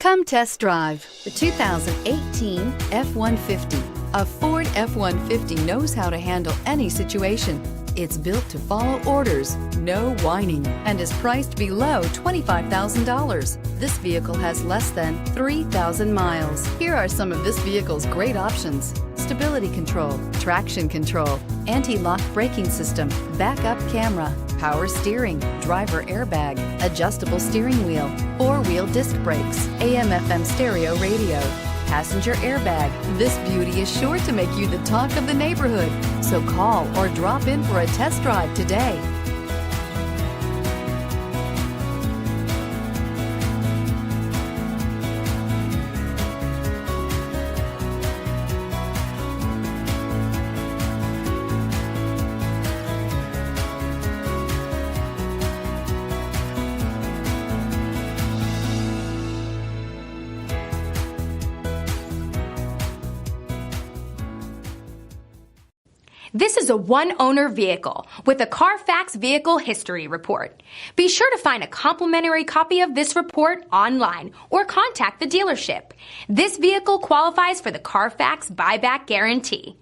Come test drive the 2018 F-150. A Ford F-150 knows how to handle any situation. It's built to follow orders, no whining, and is priced below $25,000. This vehicle has less than 3,000 miles. Here are some of this vehicle's great options: stability control, traction control, anti-lock braking system, backup camera, power steering, driver airbag, adjustable steering wheel, four-wheel disc brakes, AM/FM stereo radio, passenger airbag. This beauty is sure to make you the talk of the neighborhood. So call or drop in for a test drive today. This is a one-owner vehicle with a Carfax Vehicle History Report. Be sure to find a complimentary copy of this report online or contact the dealership. This vehicle qualifies for the Carfax Buyback Guarantee.